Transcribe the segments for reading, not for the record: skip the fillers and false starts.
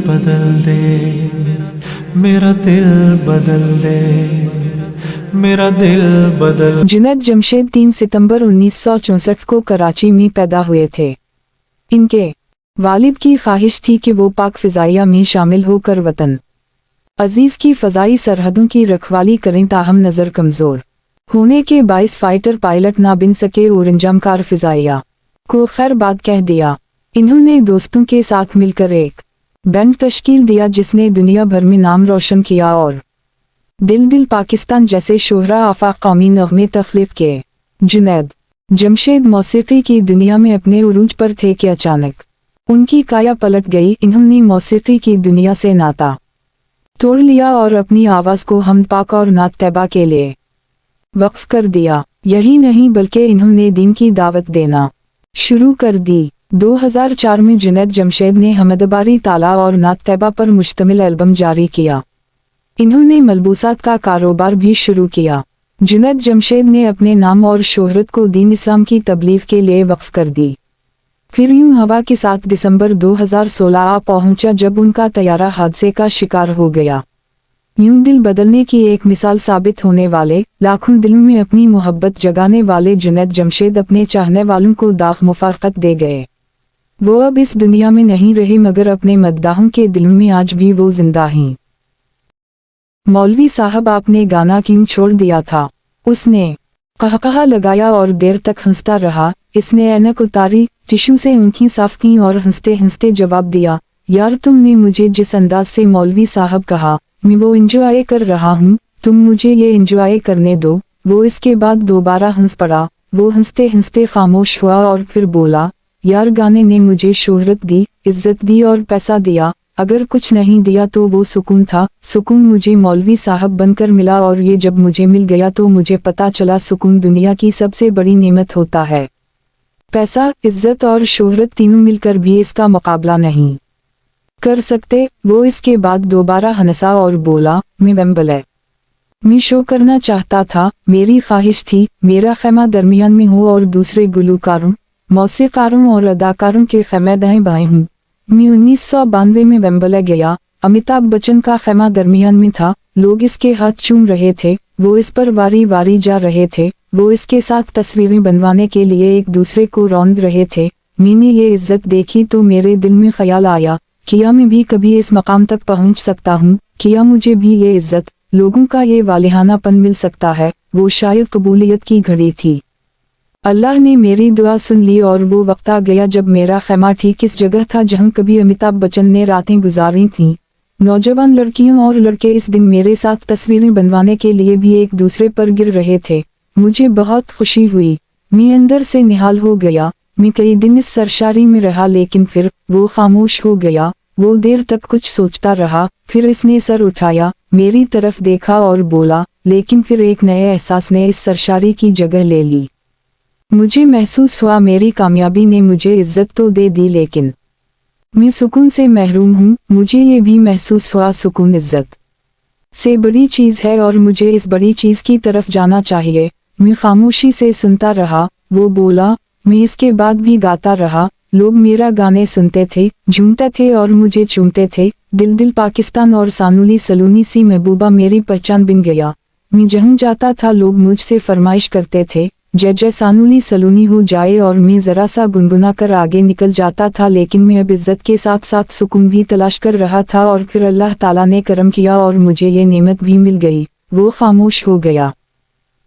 بدل دے، میرا دل بدل دے، میرا دل بدل۔ جنید جمشید 3 ستمبر 1964 کو کراچی میں پیدا ہوئے تھے۔ ان کے والد کی خواہش تھی کہ وہ پاک فضائیہ میں شامل ہو کر وطن عزیز کی فضائی سرحدوں کی رکھوالی کریں، تاہم نظر کمزور ہونے کے باعث فائٹر پائلٹ نہ بن سکے اور انجام کار فضائیہ کو خیر بات کہہ دیا۔ انہوں نے دوستوں کے ساتھ مل کر ایک بینڈ تشکیل دیا جس نے دنیا بھر میں نام روشن کیا اور دل دل پاکستان جیسے شہرا آفاق قومی نغمے تخلیق کیے۔ جنید جمشید موسیقی کی دنیا میں اپنے عروج پر تھے کہ اچانک ان کی کایا پلٹ گئی۔ انہوں نے موسیقی کی دنیا سے ناتا توڑ لیا اور اپنی آواز کو حمد پاک اور نعت طیبہ کے لیے وقف کر دیا۔ یہی نہیں بلکہ انہوں نے دین کی دعوت دینا شروع کر دی۔ 2004 میں جنید جمشید نے حمد باری تعالیٰ اور نعت طیبہ پر مشتمل البم جاری کیا۔ انہوں نے ملبوسات کا کاروبار بھی شروع کیا۔ جنید جمشید نے اپنے نام اور شہرت کو دین اسلام کی تبلیغ کے لیے وقف کر دی۔ پھر یوں ہوا کہ 7 دسمبر 2016 آ پہنچا جب ان کا طیارہ حادثے کا شکار ہو گیا۔ یوں دل بدلنے کی ایک مثال ثابت ہونے والے، لاکھوں دلوں میں اپنی محبت جگانے والے جنید جمشید اپنے چاہنے والوں کو داغ مفارقت دے گئے۔ وہ اب اس دنیا میں نہیں رہے مگر اپنے مداحوں کے دلوں میں آج بھی وہ زندہ ہیں۔ مولوی صاحب آپ نے گانا کیوں چھوڑ دیا تھا؟ اس نے قہقہا لگایا اور دیر تک ہنستا رہا۔ اس نے اینک اتاری، ٹشو سے آنکھیں صاف کیں اور ہنستے ہنستے جواب دیا، یار تم نے مجھے جس انداز سے مولوی صاحب کہا میں وہ انجوائے کر رہا ہوں، تم مجھے یہ انجوائے کرنے دو۔ وہ اس کے بعد دوبارہ ہنس پڑا۔ وہ ہنستے ہنستے خاموش ہوا اور پھر بولا، یار گانے نے مجھے شہرت دی، عزت دی اور پیسہ دیا، اگر کچھ نہیں دیا تو وہ سکون تھا۔ سکون مجھے مولوی صاحب بن کر ملا اور یہ جب مجھے مل گیا تو مجھے پتا چلا سکون دنیا کی سب سے بڑی نعمت ہوتا ہے۔ پیسہ، عزت اور شہرت تینوں مل کر بھی اس کا مقابلہ نہیں کر سکتے۔ وہ اس کے بعد دوبارہ ہنسا اور بولا، میں ویمبلے میں شو کرنا چاہتا تھا، میری خواہش تھی میرا خیمہ درمیان میں ہو اور دوسرے گلوکاروں، موسیقاروں اور اداکاروں کے خیمے دائیں بائیں ہوں۔ میں 1992 میں ویمبلے گیا، امیتابھ بچن کا خیمہ درمیان میں تھا، لوگ اس کے ہاتھ چوم رہے تھے، وہ اس پر واری واری جا رہے تھے، وہ اس کے ساتھ تصویریں بنوانے کے لیے ایک دوسرے کو روند رہے تھے۔ میں نے یہ عزت دیکھی تو میرے دل میں خیال آیا، کیا میں بھی کبھی اس مقام تک پہنچ سکتا ہوں، کیا مجھے بھی یہ عزت، لوگوں کا یہ والہانہ پن مل سکتا ہے۔ وہ شاید قبولیت کی گھڑی تھی۔ اللہ نے میری دعا سن لی اور وہ وقت آ گیا جب میرا خیمہ ٹھیک اس جگہ تھا جہاں کبھی امیتابھ بچن نے راتیں گزاری تھیں۔ نوجوان لڑکیوں اور لڑکے اس دن میرے ساتھ تصویریں بنوانے کے لیے بھی ایک دوسرے پر گر رہے تھے۔ مجھے بہت خوشی ہوئی، میں اندر سے نہال ہو گیا۔ میں کئی دن اس سرشاری میں رہا لیکن پھر وہ خاموش ہو گیا۔ وہ دیر تک کچھ سوچتا رہا، پھر اس نے سر اٹھایا، میری طرف دیکھا اور بولا، لیکن پھر ایک نئے احساس نے اس سرشاری کی جگہ لے لی۔ مجھے محسوس ہوا میری کامیابی نے مجھے عزت تو دے دی لیکن میں سکون سے محروم ہوں۔ مجھے یہ بھی محسوس ہوا سکون عزت سے بڑی چیز ہے اور مجھے اس بڑی چیز کی طرف جانا چاہیے۔ میں خاموشی سے سنتا رہا۔ وہ بولا، میں اس کے بعد بھی گاتا رہا، لوگ میرا گانے سنتے تھے، جھومتے تھے اور مجھے چومتے تھے۔ دل دل پاکستان اور سانولی سلونی سی محبوبہ میری پہچان بن گیا۔ میں جہاں جاتا تھا لوگ مجھ سے فرمائش کرتے تھے، جے جے سانولی سلونی ہو جائے، اور میں ذرا سا گنگنا کر آگے نکل جاتا تھا، لیکن میں اب عزت کے ساتھ ساتھ سکون بھی تلاش کر رہا تھا، اور پھر اللہ تعالیٰ نے کرم کیا اور مجھے یہ نعمت بھی مل گئی۔ وہ خاموش ہو گیا۔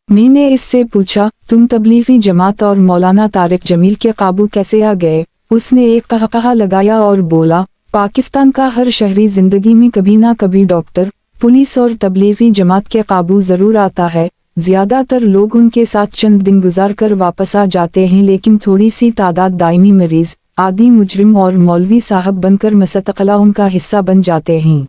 میں نے اس سے پوچھا، تم تبلیغی جماعت اور مولانا طارق جمیل کے قابو کیسے آ گئے؟ اس نے ایک قہقہا لگایا اور بولا، پاکستان کا ہر شہری زندگی میں کبھی نہ کبھی ڈاکٹر، پولیس اور تبلیغی جماعت کے قابو ضرور آتا ہے۔ زیادہ تر لوگ ان کے ساتھ چند دن گزار کر واپس آ جاتے ہیں، لیکن تھوڑی سی تعداد دائمی مریض، عادی مجرم اور مولوی صاحب بن کر مستقلا ان کا حصہ بن جاتے ہیں۔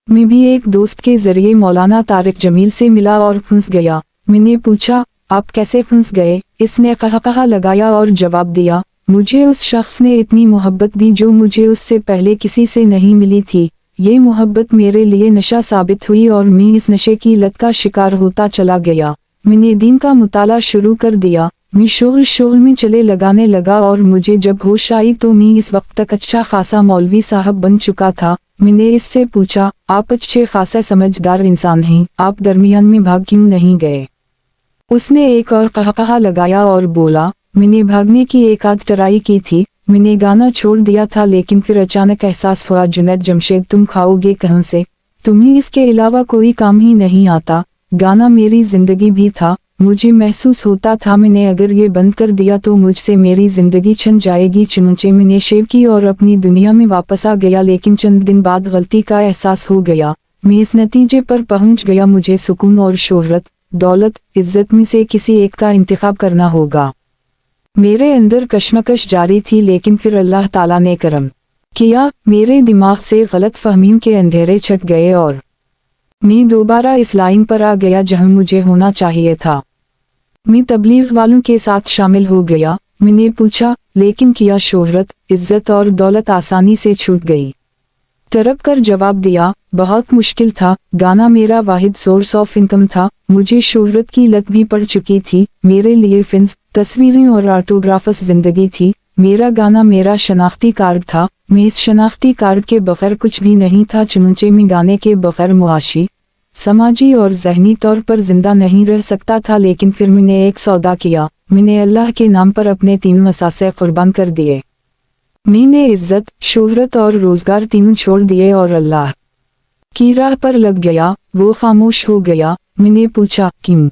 میں بھی ایک دوست کے ذریعے مولانا طارق جمیل سے ملا اور پھنس گیا۔ میں نے پوچھا، آپ کیسے پھنس گئے؟ اس نے قہقہا لگایا اور جواب دیا، مجھے اس شخص نے اتنی محبت دی جو مجھے اس سے پہلے کسی سے نہیں ملی تھی۔ یہ محبت میرے لیے نشہ ثابت ہوئی اور میں اس نشے کی لت کا شکار ہوتا چلا گیا۔ میں نے دین کا مطالعہ شروع کر دیا، मैं शोर में चले लगाने लगा और मुझे जब होश आई तो मैं इस वक्त तक अच्छा खासा मौलवी साहब बन चुका था। मैंने इससे पूछा, आप अच्छे खासा समझदार इंसान हैं, आप दरमियान में भाग क्यों नहीं गए? उसने एक और कहकहा लगाया और बोला, मैंने भागने की एक आध ट्राई की थी, मैंने गाना छोड़ दिया था, लेकिन फिर अचानक एहसास हुआ जुनैद जमशेद तुम खाओगे कहाँ से? तुम्हें इसके अलावा कोई काम ही नहीं आता। गाना मेरी जिंदगी भी था। मुझे महसूस होता था मैंने अगर ये बंद कर दिया तो मुझसे मेरी जिंदगी छिन जाएगी। चुनचे मैंने शेव की और अपनी दुनिया में वापस आ गया, लेकिन चंद दिन बाद गलती का एहसास हो गया। मैं इस नतीजे पर पहुंच गया, मुझे सुकून और शोहरत, दौलत, इज्जत में से किसी एक का इंतखाब करना होगा। मेरे अंदर कश्मकश जारी थी, लेकिन फिर अल्लाह ताला ने करम किया। मेरे दिमाग से गलत फहमियों के अंधेरे छट गए और मैं दोबारा इस लाइन पर आ गया जहां मुझे होना चाहिए था। मैं तबलीग वालों के साथ शामिल हो गया। मैंने पूछा, लेकिन क्या शोहरत, इज्जत और दौलत आसानी से छूट गई? तड़प कर जवाब दिया, बहुत मुश्किल था। गाना मेरा वाहिद सोर्स ऑफ इनकम था। मुझे शोहरत की लत भी पड़ चुकी थी। मेरे लिए फिल्म्स, तस्वीरें और ऑटोग्राफ्स जिंदगी थी। मेरा गाना मेरा शनाख्ती कार्ड था। मैं इस शनाख्ती कार्ड के बगैर कुछ भी नहीं था। चुनचे में गाने के बगैर मुआशी, समाजी और ज़हनी तौर पर जिंदा नहीं रह सकता था। लेकिन फिर मैंने एक सौदा किया। मैंने अल्लाह के नाम पर अपने तीनों असासे कुर्बान कर दिए। मैंने इज्जत, शोहरत और रोजगार तीनों छोड़ दिए और अल्लाह की राह पर लग गया। वो खामोश हो गया। मैंने पूछा, क्यों?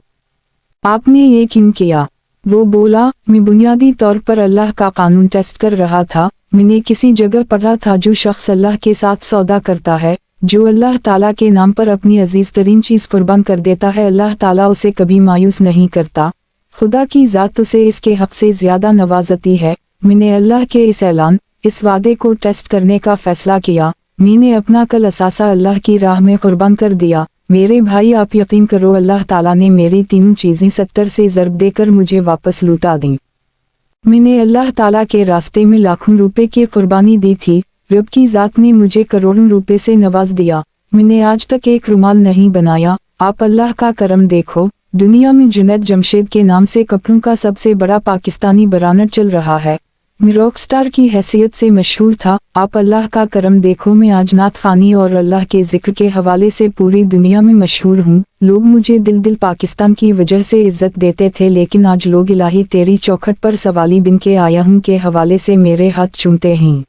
आपने ये क्यों किया? वो बोला, मैं बुनियादी तौर पर अल्लाह का कानून टेस्ट कर रहा था। मैंने किसी जगह पढ़ा था जो शख्स अल्लाह के साथ सौदा करता है, जो अल्लाह ताला के नाम पर अपनी अजीज तरीन चीज कुर्बान कर देता है, अल्लाह ताला उसे कभी मायूस नहीं करता। खुदा की जात उसे इसके हक से ज्यादा नवाजती है। मैंने अल्लाह के इस ऐलान, इस वादे को टेस्ट करने का फैसला किया। मैंने अपना कल असासा अल्लाह की राह में कुर्बान कर दिया। मेरे भाई, आप यकीन करो, अल्लाह ताला ने मेरी तीनों चीजें 70 से ज़रब देकर मुझे वापस लौटा दी। मैंने अल्लाह ताला के रास्ते में लाखों रुपए की कुर्बानी दी थी। रब की जात ने मुझे करोड़ों रुपए से नवाज दिया। मैंने आज तक एक रुमाल नहीं बनाया। आप अल्लाह का करम देखो, दुनिया में जुनैद जमशेद के नाम से कपड़ों का सबसे बड़ा पाकिस्तानी ब्रांड चल रहा है। मैं रॉक स्टार की हैसियत से मशहूर था। आप अल्लाह का करम देखो, मैं आज नात खानी और अल्लाह के जिक्र के हवाले से पूरी दुनिया में मशहूर हूँ। लोग मुझे दिल पाकिस्तान की वजह से इज्जत देते थे, लेकिन आज लोग इलाही तेरी चौखट पर सवाली बिन के आया हूँ के हवाले से मेरे हाथ चूमते हैं।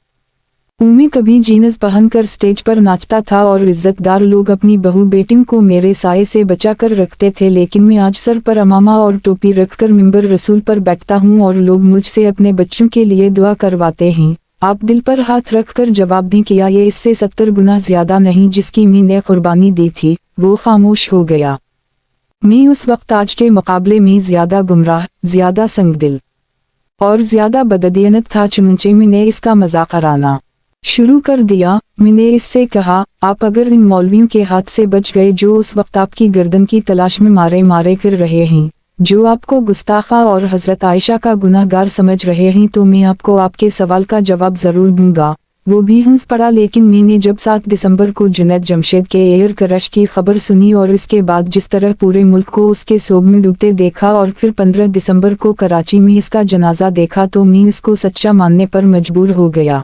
मैं कभी जीन्स पहनकर स्टेज पर नाचता था और इज्जतदार लोग अपनी बहू बेटियों को मेरे साये से बचा कर रखते थे, लेकिन मैं आज सर पर अमामा और टोपी रखकर मिंबर रसूल पर बैठता हूँ और लोग मुझसे अपने बच्चों के लिए दुआ करवाते हैं। आप दिल पर हाथ रखकर जवाब दें, किया ये इससे 70 गुना ज्यादा नहीं जिसकी मैंने कुर्बानी दी थी? वो खामोश हो गया। मैं उस वक्त आज के मुकाबले में ज्यादा गुमराह, ज्यादा संगदिल और ज्यादा बददियनत था। चुनचे मैंने इसका मजाक उड़ाना शुरू कर दिया। मैंने इससे कहा, आप अगर इन मौलवियों के हाथ से बच गए जो उस वक्त आपकी गर्दन की तलाश में मारे फिर रहे हैं, जो आपको गुस्ताखा और हजरत आयशा का गुनाहगार समझ रहे हैं, तो मैं आपको आपके सवाल का जवाब जरूर दूंगा। वो भी हंस पड़ा। लेकिन मैंने जब 7 दिसंबर को जुनैद जमशेद के एयर क्रैश की खबर सुनी और इसके बाद जिस तरह पूरे मुल्क को उसके सोग में डूबते देखा और फिर 15 दिसंबर को कराची में इसका जनाजा देखा, तो मैं इसको सच्चा मानने पर मजबूर हो गया।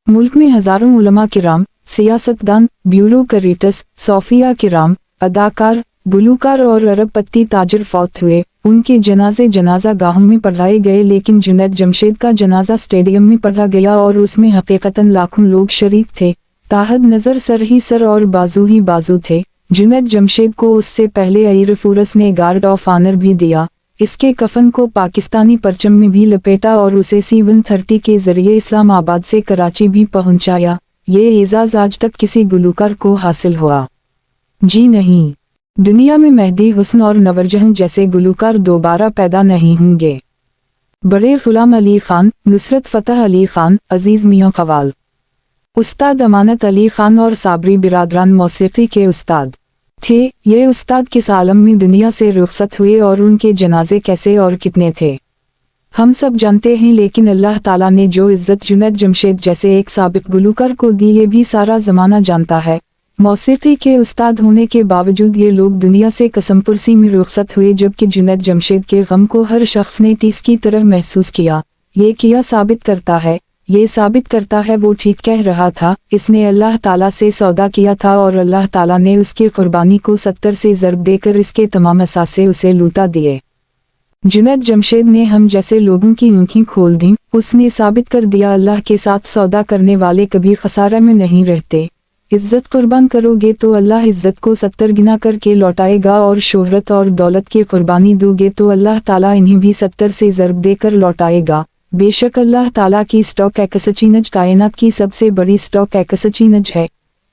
मुल्क में हजारों उलमा किराम, सियासतदान, ब्यूरोक्रेट्स, सोफिया किराम, अदाकार, गुलूकार और अरब पत्ती ताजर फौत हुए। उनके जनाजा गाहों में पढ़ाए गए, लेकिन जुनैद जमशेद का जनाजा स्टेडियम में पढ़ा गया और उसमें हकीकतन लाखों लोग शरीक थे। ताहद नजर सर ही सर और बाजू ही बाजू थे। जुनैद जमशेद को उससे पहले अईर फूरस ने गार्ड ऑफ ऑनर भी दिया। इसके कफन को पाकिस्तानी परचम में भी लपेटा और उसे C-130 के जरिए इस्लामाबाद से कराची भी पहुंचाया। ये एजाज आज तक किसी गुलूकार को हासिल हुआ जी नहीं। दुनिया में मेहदी हुस्न और नवरजहन जैसे गुलूकार दोबारा पैदा नहीं होंगे। बड़े गुलाम अली खान, नुसरत फतेह अली खान, अजीज मियां कवाल, उस्ताद अमानत अली खान और साबरी बिरादरान मौसीकी के उस्ताद थे। ये उस्ताद किस आलम में दुनिया से रुखसत हुए और उनके जनाजे कैसे और कितने थे हम सब जानते हैं, लेकिन अल्लाह ताला ने जो इज्जत जुनैद जमशेद जैसे एक साबिक गुलूकार को दी ये भी सारा जमाना जानता है। मौसीकी के उस्ताद होने के बावजूद ये लोग दुनिया से कसमपुरसी में रुखसत हुए, जबकि जुनैद जमशेद के गम को हर शख्स ने टीस की तरह महसूस किया। ये साबित करता है वो ठीक कह रहा था। इसने अल्लाह ताला से सौदा किया था और अल्लाह ताला ने उसकी कुर्बानी को 70 से ज़रब देकर इसके तमाम असासे उसे लूटा दिए। जुनैद जमशेद ने हम जैसे लोगों की आँखें खोल दी। उसने साबित कर दिया अल्लाह के साथ सौदा करने वाले कभी खसारा में नहीं रहते। इज्जत कुर्बान करोगे तो अल्लाह इज्जत को 70 गुना करके लौटाएगा, और शोहरत और दौलत की कुर्बानी दोगे तो अल्लाह ताला इन्हें भी 70 से ज़रब देकर लौटाएगा। बेशक अल्लाह ताला की स्टॉक एक्सचेंज कायनात की सबसे बड़ी स्टॉक एक्सचेंज है।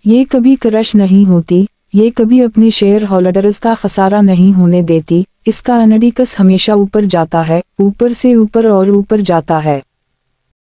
ये कभी क्रश नहीं होती, ये कभी अपने शेयर होल्डर्स का खसारा नहीं होने देती। इसका अनडिकस हमेशा ऊपर जाता है, ऊपर से ऊपर और ऊपर जाता है।